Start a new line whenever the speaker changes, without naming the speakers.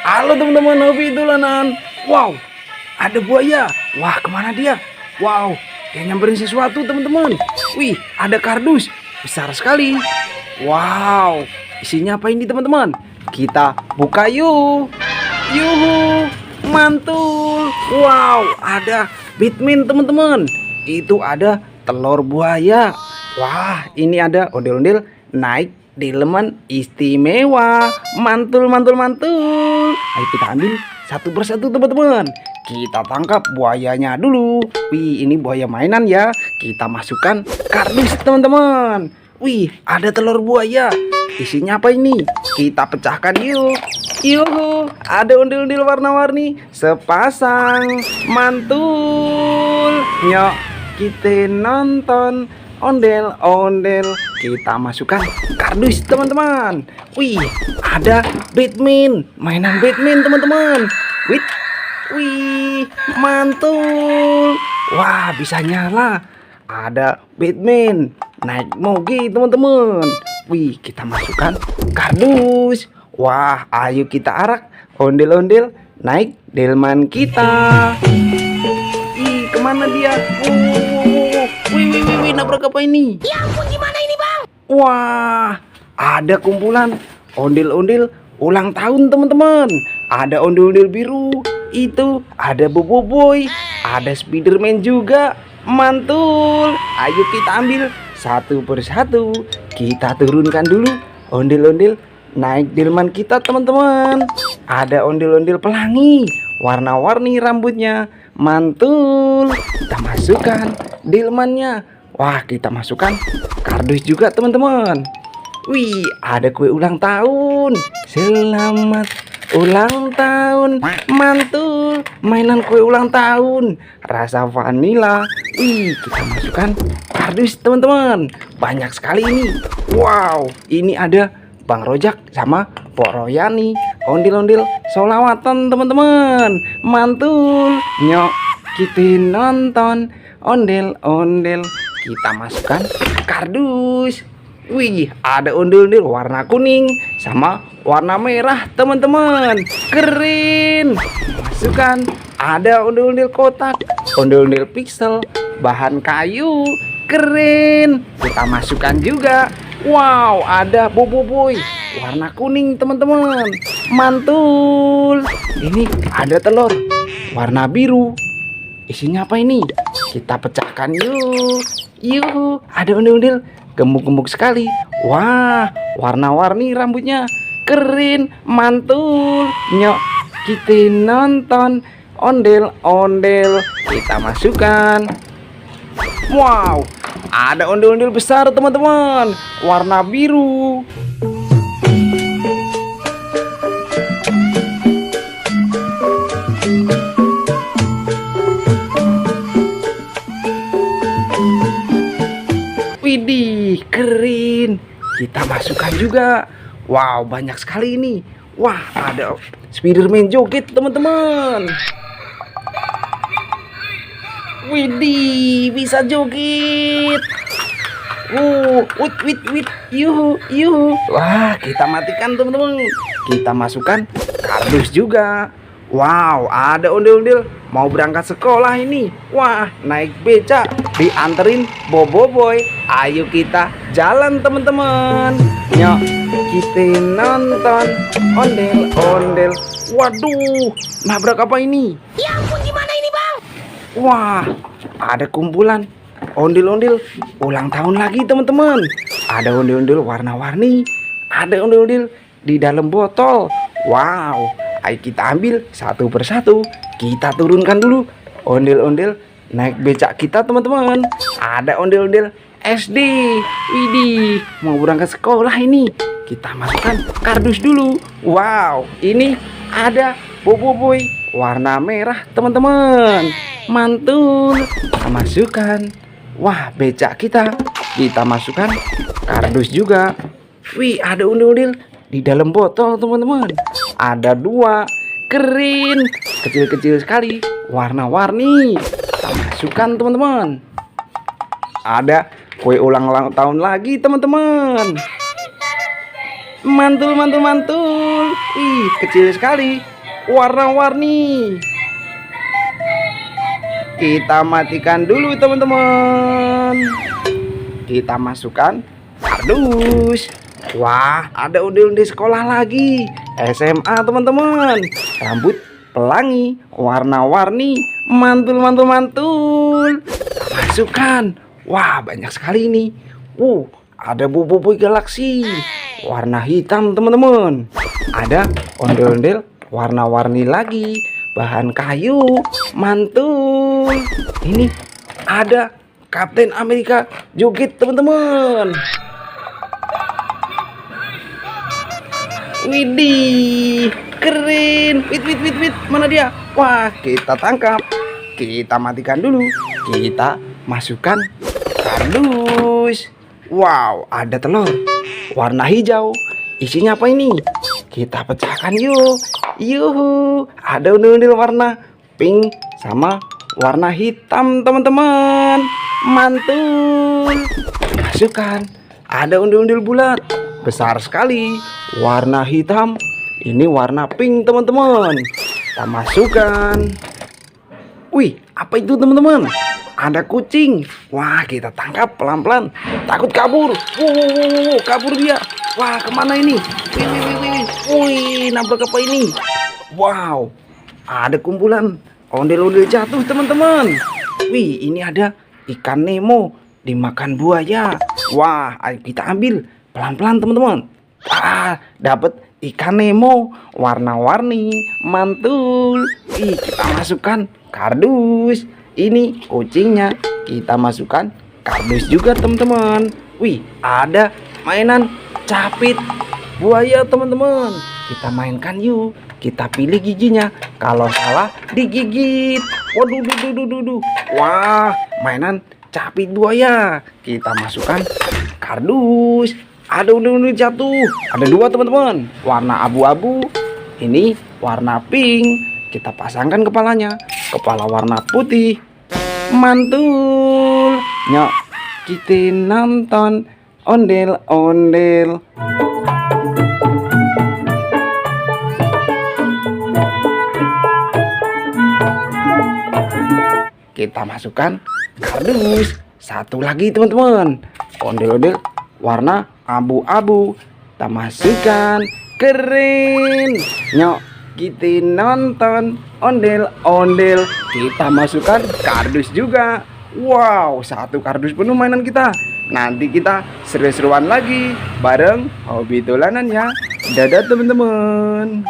Halo teman-teman, Hobi Dolanan. Wow, ada buaya. Wah, kemana dia? Wow, dia nyamperin sesuatu teman-teman. Wih, ada kardus besar sekali. Wow, isinya apa ini teman-teman? Kita buka yuk. Yuhu, mantul. Wow, ada Bitmin teman-teman. Itu ada telur buaya. Wah, ini ada ondel-ondel naik delman istimewa. Mantul, mantul, mantul. Ayo kita ambil satu persatu teman-teman. Kita tangkap buayanya dulu. Wih, ini buaya mainan ya. Kita masukkan kardus teman-teman. Wih, ada telur buaya. Isinya apa ini? Kita pecahkan yuk. Yuhu, ada ondel-ondel warna-warni sepasang. Mantul. Nyok, kita nonton ondel-ondel. Kita masukkan kardus teman-teman. Wih, ada Batman, mainan Batman teman-teman. Wih, mantul. Wah, bisa nyala. Ada Batman naik moge teman-teman. Wih, kita masukkan kardus. Wah, ayo kita arak ondel-ondel naik delman kita. Ih, kemana dia? Wih, nabrak apa ini?
Ya ampun, gimana ini bang?
Wah, ada kumpulan ondel-ondel ulang tahun teman-teman. Ada ondel-ondel biru, itu ada Boboiboy, ada Spiderman juga. Mantul. Ayo kita ambil satu persatu. Kita turunkan dulu ondel-ondel naik delman kita teman-teman. Ada ondel-ondel pelangi, warna-warni rambutnya. Mantul. Kita masukkan delmannya. Wah, kita masukkan kardus juga teman-teman. Wih, ada kue ulang tahun. Selamat ulang tahun. Mantul. Mainan kue ulang tahun rasa vanila. Wih, kita masukkan kardus teman-teman. Banyak sekali ini. Wow, ini ada Bang Rojak sama Pok Royani. Ondel-ondel solawatan teman-teman. Mantul. Nyok, kita nonton ondel-ondel. Kita masukkan kardus. Wih, ada ondel-ondel warna kuning sama warna merah teman-teman. Keren. Masukkan. Ada ondel-ondel kotak, ondel-ondel pixel, bahan kayu. Keren. Kita masukkan juga. Wow, ada Boboiboy warna kuning teman-teman. Mantul. Ini ada telur warna biru. Isinya apa ini? Kita pecahkan yuk. Yuh, ada ondel-ondel gemuk-gemuk sekali. Wah, warna-warni rambutnya. Keren, mantul. Nyok, kita nonton ondel-ondel. Kita masukkan. Wow, ada ondel-ondel besar teman-teman, warna biru. Widih, keren. Kita masukkan juga. Wow, banyak sekali ini. Wah, ada Spiderman joget teman-teman. Widih, bisa joget. Wit, yuhu. Wah, kita matikan teman-teman. Kita masukkan kardus juga. Wow, ada ondel-ondel mau berangkat sekolah ini. Wah, naik becak dianterin Boboiboy. Ayo kita jalan teman-teman. Nyok, kita nonton ondel-ondel. Waduh, nabrak apa ini?
Ya ampun, gimana ini bang?
Wah, ada kumpulan ondel-ondel ulang tahun lagi teman-teman. Ada ondel-ondel warna-warni, ada ondel-ondel di dalam botol. Wow, ayo kita ambil satu persatu. Kita turunkan dulu ondel-ondel naik becak kita teman-teman. Ada ondel-ondel SD. Widih, mau berangkat sekolah ini. Kita masukkan kardus dulu. Wow, ini ada Boboiboy warna merah teman-teman. Mantul. Kita masukkan. Wah, becak kita. Kita masukkan kardus juga. Wih, ada ondel-ondel di dalam botol teman-teman. Ada dua. Keren. Kecil-kecil sekali, warna-warni. Kita masukkan teman-teman. Ada kue ulang tahun lagi teman-teman. Mantul. Wih, kecil sekali, warna-warni. Kita matikan dulu teman-teman. Kita masukkan kardus. Wah, ada undi-undi sekolah lagi. SMA teman-teman. Rambut pelangi, warna-warni, mantul. Masukkan. Wah, banyak sekali ini. Ada Boboiboy Galaxy. Warna hitam teman-teman. Ada ondel-ondel warna-warni lagi. Bahan kayu, mantul. Ini ada Kapten Amerika joget teman-teman. Widih, keren. Wait, mana dia? Wah, kita tangkap. Kita matikan dulu. Kita masukkan kardus. Wow, ada telur warna hijau. Isinya apa ini? Kita pecahkan yuk. Yuhu, ada ondel-ondel warna pink sama warna hitam teman-teman. Mantul. Masukkan. Ada ondel-ondel bulat besar sekali, warna hitam. Ini warna pink teman-teman. Kita masukkan. Wih, apa itu teman-teman? Ada kucing. Wah, kita tangkap pelan-pelan. Takut kabur. Wow, kabur dia. Wah, kemana ini? Wih, nabrak apa ini? Wow, ada kumpulan ondel-ondel jatuh teman-teman. Wih, ini ada ikan Nemo dimakan buaya. Wah, ayo kita ambil pelan-pelan teman-teman. Dapat ikan Nemo warna-warni, mantul. Kita masukkan kardus. Ini kucingnya, kita masukkan kardus juga teman-teman. Wih, ada mainan capit buaya teman-teman. Kita mainkan yuk. Kita pilih giginya. Kalau salah digigit. Waduh. Wah, mainan capit buaya. Kita masukkan kardus. Ada udah jatuh. Ada dua teman-teman. Warna abu-abu. Ini warna pink. Kita pasangkan kepalanya. Kepala warna putih. Mantul. Nyok, kita nonton ondel-ondel. Kita masukkan kardus. Satu lagi teman-teman. Ondel-ondel warna abu-abu. Kita masukkan. Keren. Nyok, kita nonton ondel-ondel. Kita masukkan kardus juga. Wow, satu kardus penuh mainan kita. Nanti kita seru-seruan lagi bareng hobi dolanan ya. Dadah teman-teman.